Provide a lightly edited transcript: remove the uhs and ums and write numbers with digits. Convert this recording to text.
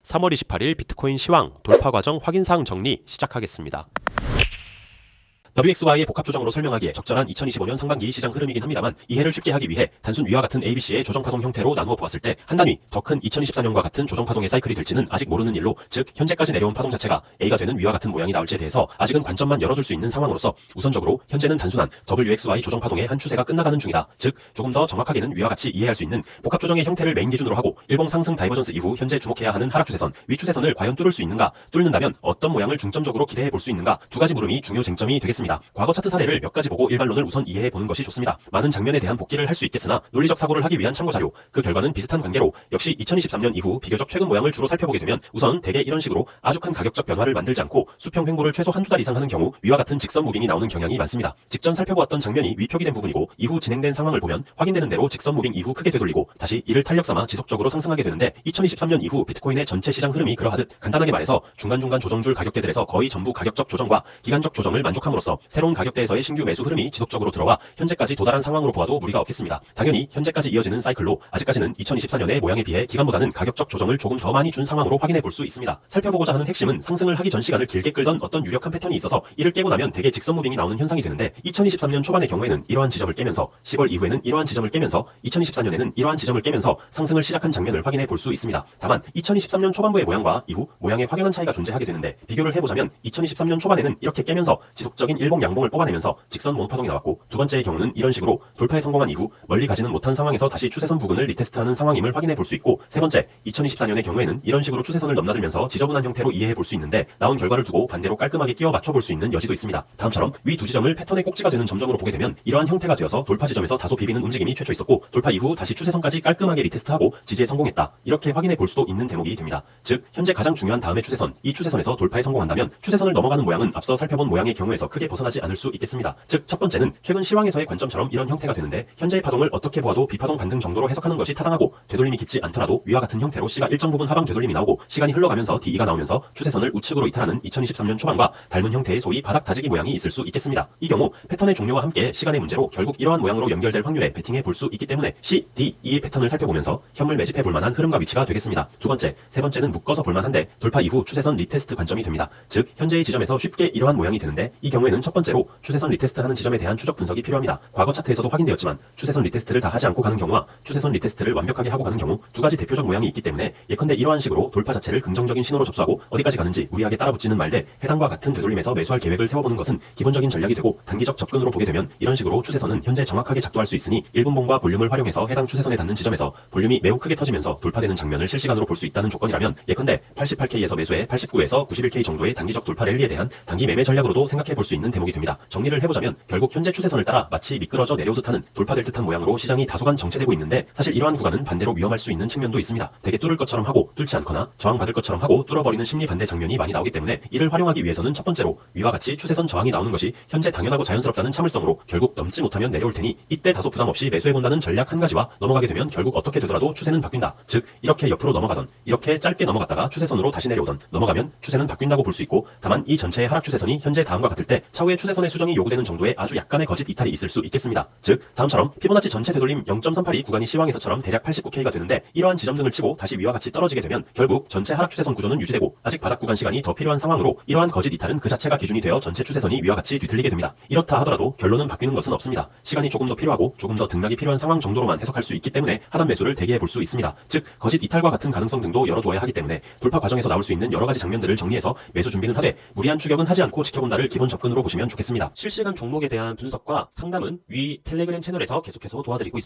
3월 28일 비트코인 시황 돌파 과정 확인사항 정리 시작하겠습니다. WXY의 복합 조정으로 설명하기에 적절한 2025년 상반기 시장 흐름이긴 합니다만 이해를 쉽게 하기 위해 단순 위와 같은 ABC의 조정파동 형태로 나누어 보았을 때 한 단위 더 큰 2024년과 같은 조정파동의 사이클이 될지는 아직 모르는 일로, 즉 현재까지 내려온 파동 자체가 A가 되는 위와 같은 모양이 나올지에 대해서 아직은 관점만 열어둘 수 있는 상황으로서 우선적으로 현재는 단순한 WXY 조정파동의 한 추세가 끝나가는 중이다. 즉 조금 더 정확하게는 위와 같이 이해할 수 있는 복합 조정의 형태를 메인 기준으로 하고 일봉 상승 다이버전스 이후 현재 주목해야 하는 하락 추세선, 위 추세선을 과연 뚫을 수 있는가, 뚫는다면 어떤 모양을 중점적으로 기대해 볼 수 있는가, 두 가지 물음이 중요 쟁점이 되겠습니다. 과거 차트 사례를 몇 가지 보고 일반론을 우선 이해해 보는 것이 좋습니다. 많은 장면에 대한 복기를 할 수 있겠으나 논리적 사고를 하기 위한 참고자료, 그 결과는 비슷한 관계로 역시 2023년 이후 비교적 최근 모양을 주로 살펴보게 되면 우선 대개 이런 식으로 아주 큰 가격적 변화를 만들지 않고 수평 횡보를 최소 한두 달 이상 하는 경우 위와 같은 직선 무빙이 나오는 경향이 많습니다. 직전 살펴보았던 장면이 위 표기된 부분이고 이후 진행된 상황을 보면 확인되는 대로 직선 무빙 이후 크게 되돌리고 다시 이를 탄력 삼아 지속적으로 상승하게 되는데 2023년 이후 비트코인의 전체 시장 흐름이 그러하듯 간단하게 말해서 중간중간 조정줄 가격대들에서 거의 전부 가격적 조정과 기간적 조정을 만족함으로써 새로운 가격대에서의 신규 매수 흐름이 지속적으로 들어와 현재까지 도달한 상황으로 보아도 무리가 없겠습니다. 당연히 현재까지 이어지는 사이클로 아직까지는 2024년의 모양에 비해 기간보다는 가격적 조정을 조금 더 많이 준 상황으로 확인해 볼 수 있습니다. 살펴보고자 하는 핵심은 상승을 하기 전 시간을 길게 끌던 어떤 유력한 패턴이 있어서 이를 깨고 나면 대개 직선 무빙이 나오는 현상이 되는데 2023년 초반의 경우에는 이러한 지점을 깨면서 10월 이후에는 이러한 지점을 깨면서 2024년에는 이러한 지점을 깨면서 상승을 시작한 장면을 확인해 볼 수 있습니다. 다만 2023년 초반부의 모양과 이후 모양의 확연한 차이가 존재하게 되는데 비교를 해보자면 2023년 초반에는 이렇게 깨면서 지속적인 일봉 양봉을 뽑아내면서 직선 모노파동이 나왔고 두 번째의 경우는 이런 식으로 돌파에 성공한 이후 멀리 가지는 못한 상황에서 다시 추세선 부근을 리테스트하는 상황임을 확인해 볼 수 있고, 세 번째 2024년의 경우에는 이런 식으로 추세선을 넘나들면서 지저분한 형태로 이해해 볼 수 있는데 나온 결과를 두고 반대로 깔끔하게 끼워 맞춰 볼 수 있는 여지도 있습니다. 다음처럼 위 두 지점을 패턴의 꼭지가 되는 점정으로 보게 되면 이러한 형태가 되어서 돌파 지점에서 다소 비비는 움직임이 최초 있었고 돌파 이후 다시 추세선까지 깔끔하게 리테스트하고 지지에 성공했다, 이렇게 확인해 볼 수도 있는 대목이 됩니다. 즉 현재 가장 중요한 다음의 추세선, 이 추세선에서 돌파에 성공한다면 추세선을 넘어가는 모양은 앞서 살펴본 모양의 경우에서 크게 벗어나지 않을 수 있겠습니다. 즉 첫 번째는 최근 시황에서의 관점처럼 이런 형태가 되는데 현재의 파동을 어떻게 보아도 비파동 반등 정도로 해석하는 것이 타당하고 되돌림이 깊지 않더라도 위와 같은 형태로 C가 일정 부분 하방 되돌림이 나오고 시간이 흘러가면서 DE가 나오면서 추세선을 우측으로 이탈하는 2023년 초반과 닮은 형태의 소위 바닥 다지기 모양이 있을 수 있겠습니다. 이 경우 패턴의 종료와 함께 시간의 문제로 결국 이러한 모양으로 연결될 확률에 베팅해 볼 수 있기 때문에 C, D, E의 패턴을 살펴보면서 현물 매집해 볼 만한 흐름과 위치가 되겠습니다. 두 번째, 세 번째는 묶어서 볼 만한데 돌파 이후 추세선 리테스트 관점이 됩니다. 즉 현재의 지점에서 쉽게 이러한 모양이 되는데 이 경우에는 첫 번째로 추세선 리테스트하는 지점에 대한 추적 분석이 필요합니다. 과거 차트에서도 확인되었지만 추세선 리테스트를 다 하지 않고 가는 경우와 추세선 리테스트를 완벽하게 하고 가는 경우 두 가지 대표적 모양이 있기 때문에 예컨대 이러한 식으로 돌파 자체를 긍정적인 신호로 접수하고 어디까지 가는지 무리하게 따라붙지는 말되 해당과 같은 되돌림에서 매수할 계획을 세워보는 것은 기본적인 전략이 되고, 단기적 접근으로 보게 되면 이런 식으로 추세선은 현재 정확하게 작동할 수 있으니 1분봉과 볼륨을 활용해서 해당 추세선에 닿는 지점에서 볼륨이 매우 크게 터지면서 돌파되는 장면을 실시간으로 볼 수 있다는 조건이라면 예컨대 88K에서 매수해 89에서 91K 정도의 단기적 돌파 랠리에 대한 단기 매매 전략으로도 생각해 볼 수 있는 대목이 됩니다. 정리를 해보자면 결국 현재 추세선을 따라 마치 미끄러져 내려오듯 하는, 돌파될 듯한 모양으로 시장이 다소간 정체되고 있는데 사실 이러한 구간은 반대로 위험할 수 있는 측면도 있습니다. 대개 뚫을 것처럼 하고 뚫지 않거나 저항받을 것처럼 하고 뚫어버리는 심리 반대 장면이 많이 나오기 때문에 이를 활용하기 위해서는 첫 번째로 위와 같이 추세선 저항이 나오는 것이 현재 당연하고 자연스럽다는 참을성으로 결국 넘지 못하면 내려올 테니 이때 다소 부담 없이 매수해본다는 전략 한 가지와 넘어가게 되면 결국 어떻게 되더라도 추세는 바뀐다. 즉 이렇게 옆으로 넘어가던, 이렇게 짧게 넘어갔다가 추세선으로 다시 내려오던, 넘어가면 추세는 바뀐다고 볼 수 있고, 다만 이 전체의 하락 추세선이 현재 다음과 같을 때 차후의 추세선의 수정이 요구되는 정도의 아주 약간의 거짓 이탈이 있을 수 있겠습니다. 즉 다음처럼 피보나치 전체 되돌림 0.382 구간이 시황에서처럼 대략 89K가 되는데 이러한 지점 등을 치고 다시 위와 같이 떨어지게 되면 결국 전체 하락 추세선 구조는 유지되고 아직 바닥 구간 시간이 더 필요한 상황으로 이러한 거짓 이탈은 그 자체가 기준이 되어 전체 추세선이 위와 같이 뒤틀리게 됩니다. 이렇다 하더라도 결론은 바뀌는 것은 없습니다. 시간이 조금 더 필요하고 조금 더 등락이 필요한 상황 정도로만 해석할 수 있기 때문에 하단 매수를 대기해 볼 수 있습니다. 즉 거짓 이탈과 같은 가능성 등도 열어두어야 하기 때문에 돌파 과정에서 나올 수 있는 여러 가지 장면들을 정리해서 매수 준비는 하되 무리한 추격은 하지 않고 지켜본다를 기본 접근으로 보시면 좋겠습니다. 실시간 종목에 대한 분석과 상담은 위 텔레그램 채널에서 계속해서 도와드리고 있습니다.